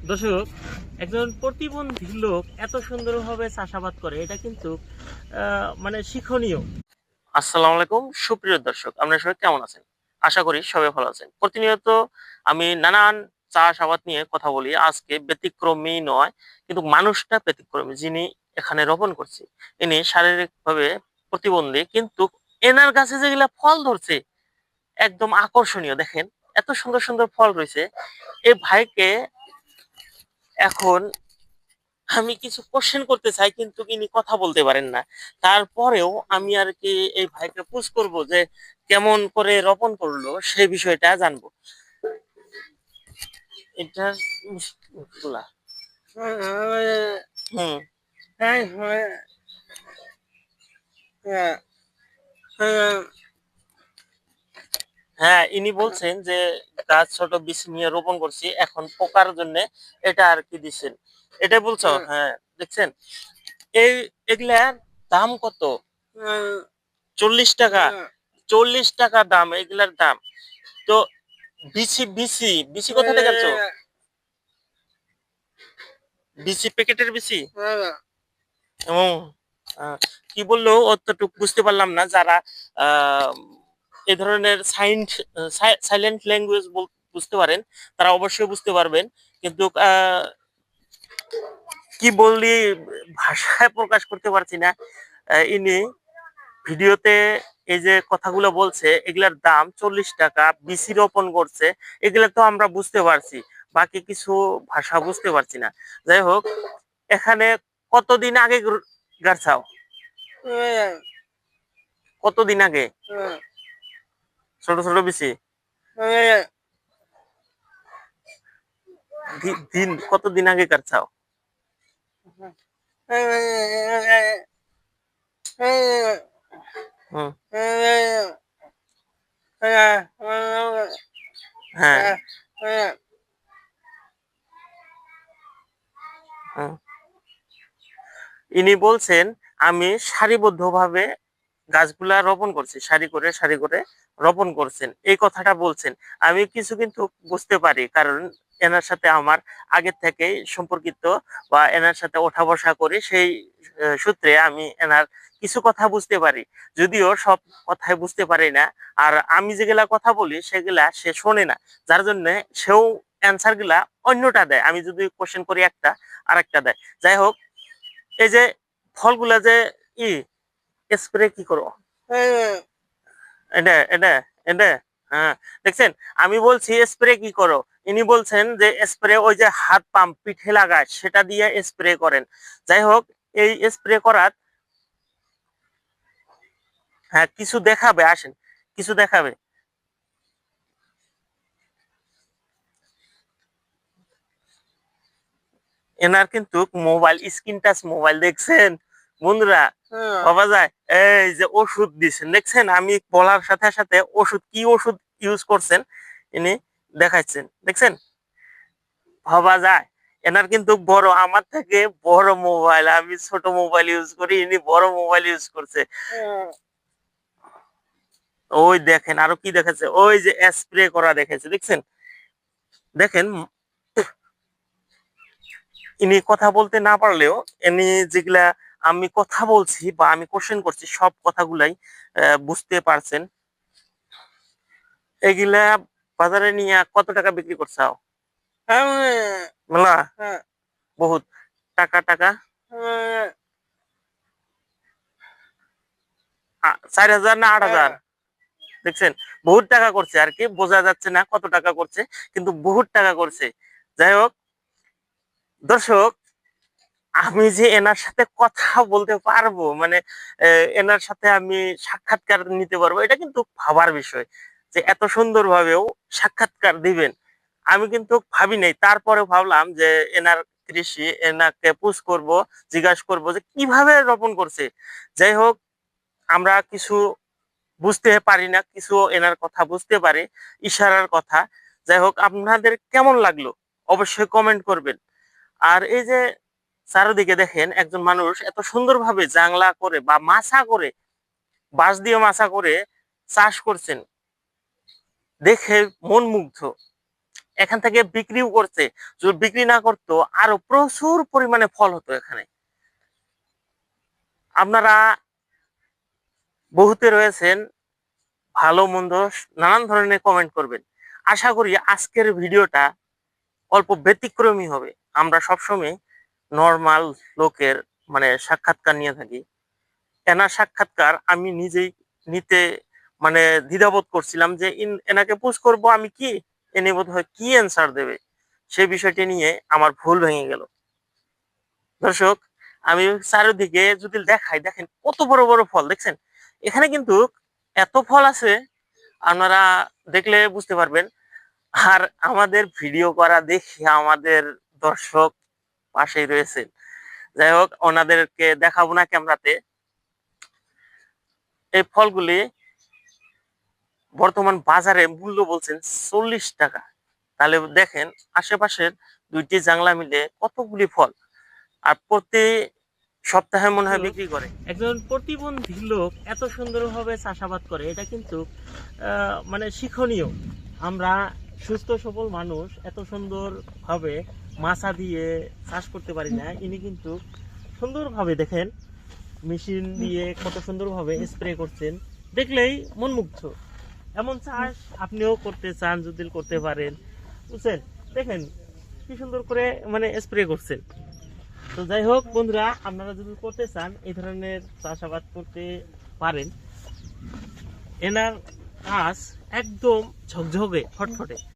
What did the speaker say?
দর্শক, একজন প্রতিবন্ধী লোক এত সুন্দরভাবে চাষাবাদ করে, এটা কিন্তু মানে শিক্ষণীয়। আসসালামু আলাইকুম সুপ্রিয় দর্শক, আপনারা সবাই কেমন আছেন? আশা করি সবাই ভালো আছেন। প্রতিনিয়ত আমি নানান চাষাবাদ নিয়ে কথা বলি। আজকে ব্যতিক্রমী নয়, কিন্তু মানুষটা ব্যতিক্রমী, যিনি এখানে রোপণ করছে। ইনি শারীরিকভাবে প্রতিবন্ধী, কিন্তু এনার কাছে যেগুলা ফল ধরছে একদম আকর্ষণীয়। দেখেন, এত সুন্দর সুন্দর ফল রয়েছে। এই ভাইকে এখন আমি কিছু কোশ্চেন করতে চাই, কিন্তু ইনি কথা বলতে পারেন না। তারপরেও আমি আর কি এই ভাইকে পুশ করব যে কেমন করে রোপণ করলো সেই বিষয়টা জানবো। এটা গুলা হুম হ্যাঁ, ইনি বলছেন যে গাছ ছোট বীজ নিয়ে রোপণ করছি, এখন পোকার জন্য এটা আর কি দিচ্ছেন, এটা বলছো? হ্যাঁ, দেখছেন এই এগুলার দাম কত? 40 টাকা। 40 টাকা দাম এগুলার দাম। তো বিসি বিসি বিসি কোথা থেকে আনছো? বিসি প্যাকেটের বিসি? ও, কি বললো অতটুকু বুঝতে পারলাম না। যারা আহ এই ধরনের সাইলেন্ট ল্যাঙ্গুয়েজ বুঝতে পারেন, তারা অবশ্যই বুঝতে পারবেন। কিন্তু কি বললি ভাষায় প্রকাশ করতে পারছি না। ইনি ভিডিওতে এই যে কথাগুলো বলছে, এগুলার দাম 40 টাকা, বিসি রোপণ করছে, এগুলা তো আমরা বুঝতে পারছি, বাকি কিছু ভাষা বুঝতে পারছি না। যাই হোক, এখানে কতদিন আগে গাছাও? কতদিন আগে? ছোট ছোট বিসি দিন কতদিন আগে গাছাও? হুম, হ্যাঁ, হুম। ইনি বলছেন আমি সারিবদ্ধভাবে গাছগুলা রোপণ করছি, সারি করে সারি করে রোপণ করছেন, এই কথাটা বলছেন। আমি কিছু কিন্তু বুঝতে পারি, কারণ এনার সাথে আমার আগের থেকেই সম্পর্কিত, বা এনার সাথে ওঠা বসা করি, সেই সূত্রে আমি এনার কিছু কথা বুঝতে পারি, যদিও সব কথাই বুঝতে পারি না। আর আমি যেগুলা কথা বলি সেগুলা সে শোনে না, যার জন্য সেও অ্যান্সার গুলা অন্যটা দেয়। আমি যদি কোশ্চেন করি একটা, আর একটা দেয়। যাই হোক, এই যে ফলগুলা যে ই স্প্রে কি করো? এটা এটা এটা হ্যাঁ, দেখছেন, আমি বলছি স্প্রে কি করো, ইনি বলছেন যে স্প্রে ওই যে হাত পাম্প পিঠে লাগায় সেটা দিয়ে স্প্রে করেন। যাই হোক, এই স্প্রে করার হ্যাঁ কিছু দেখাবে, আসেন কিছু দেখাবে। এনার কিন্তু মোবাইল, স্ক্রিন টাচ মোবাইল, দেখছেন বন্ধুরা? ভাবা যায়। এই যে ওষুধ দিচ্ছেন, দেখছেন আমি বলার সাথে সাথে ওষুধ, কি ওষুধ ইউজ করছেন ইনি দেখাচ্ছেন, দেখছেন? ভাবা যায়। এনার কিন্তু বড়, আমার থেকে বড় মোবাইল, আমি ছোট মোবাইল ইউজ করি, ইনি বড় মোবাইল ইউজ করছে। ওই দেখেন আরো কি দেখাচ্ছে, ওই যে স্প্রে করা দেখাচ্ছে, দেখছেন? দেখেন, ইনি কথা বলতে না পারলেও ইনি যেগুলা আমি কথা বলছি বা আমি কোশ্চেন করছি সব কথাগুলাই বুঝতে পারছেন। এগুলা বাজারে নিয়ে কত টাকা বিক্রি করছাও? মেলা, বহুত টাকা টাকা। 4,000 না 8,000? দেখছেন, বহুত টাকা করছে, আর কি বোঝা যাচ্ছে না কত টাকা করছে, কিন্তু বহুত টাকা করছে। যাই হোক দর্শক, আমি যে এনার সাথে কথা বলতে পারবো, মানে এনার সাথে আমি সাক্ষাৎকার নিতে পারবো, এটা কিন্তু ভাবার বিষয়, যে এত সুন্দর ভাবেও সাক্ষাৎকার দিবেন। আমি কিন্তু ভাবি নাই, তারপরে ভাবলাম যে এনার কৃষি, এনাকে পুশ করব, জিজ্ঞাসা করব যে কিভাবে রোপণ করছে। যাই হোক, আমরা কিছু বুঝতে পারি না, কিছু এনার কথা বুঝতে পারি, ইশারার কথা। যাই হোক, আপনাদের কেমন লাগলো অবশ্যই কমেন্ট করবেন। আর এই যে চারিদিকে দেখেন, একজন মানুষ এত সুন্দরভাবে জাংলা করে বা মাছা করে, বাঁশ দিয়ে মাছা করে চাষ করছেন, দেখে মন মুগ্ধ। এখান থেকে বিক্রিও করছে। যদি বিক্রি না করতো আরো প্রচুর পরিমাণে ফল হতো এখানে। আপনারা বহুতে রয়েছেন, ভালো মন্দ নানান ধরনের কমেন্ট করবেন। আশা করি আজকের ভিডিওটা অল্প ব্যতিক্রমী হবে। আমরা সবসময় নর্মাল লোকের মানে সাক্ষাৎকার নিয়ে থাকি। এনার সাক্ষাৎকার আমি নিজেই নিতে মানে দ্বিধাবোধ করছিলাম যে এনাকে পোস্ট করব আমি কি, এনে বোধহয় কি অ্যান্সার দেবে, সেই বিষয়টি নিয়ে আমার ভুল ভেঙে গেল। দর্শক, আমি চারিদিকে যদি দেখাই, দেখেন কত বড় বড় ফল দেখছেন। এখানে কিন্তু এত ফল আছে, আপনারা দেখলে বুঝতে পারবেন। আর আমাদের ভিডিও করা দেখে আমাদের দর্শক পাশেই রয়েছে। যাই হোক, ওনাদেরকে দেখাবো না ক্যামেরাতে। এই ফলগুলি বর্তমান বাজারে মূল্য বলছেন 40 টাকা। তাহলে দেখেন আশেপাশের দুইটি জাংলা মিলে কতগুলি ফল, আর প্রতি সপ্তাহে মনে হয় বিক্রি করে। একজন প্রতিবন্ধী লোক এত সুন্দরভাবে চাষাবাদ করে, এটা কিন্তু মানে শিক্ষণীয়। আমরা সুস্থ সবল মানুষ এত সুন্দর ভাবে মাছা দিয়ে চাষ করতে পারি না। ইনি কিন্তু সুন্দরভাবে দেখেন মেশিন দিয়ে কত সুন্দরভাবে স্প্রে করছেন, দেখলেই মন মুগ্ধ। এমন চাষ আপনিও করতে চান, যদি করতে পারেন, বুঝছেন। দেখেন কি সুন্দর করে মানে স্প্রে করছেন। তো যাই হোক বন্ধুরা, আপনারা যদি করতে চান এই ধরনের চাষাবাদ করতে পারেন। এনার কাজ একদম ঝকঝকে ফটফটে।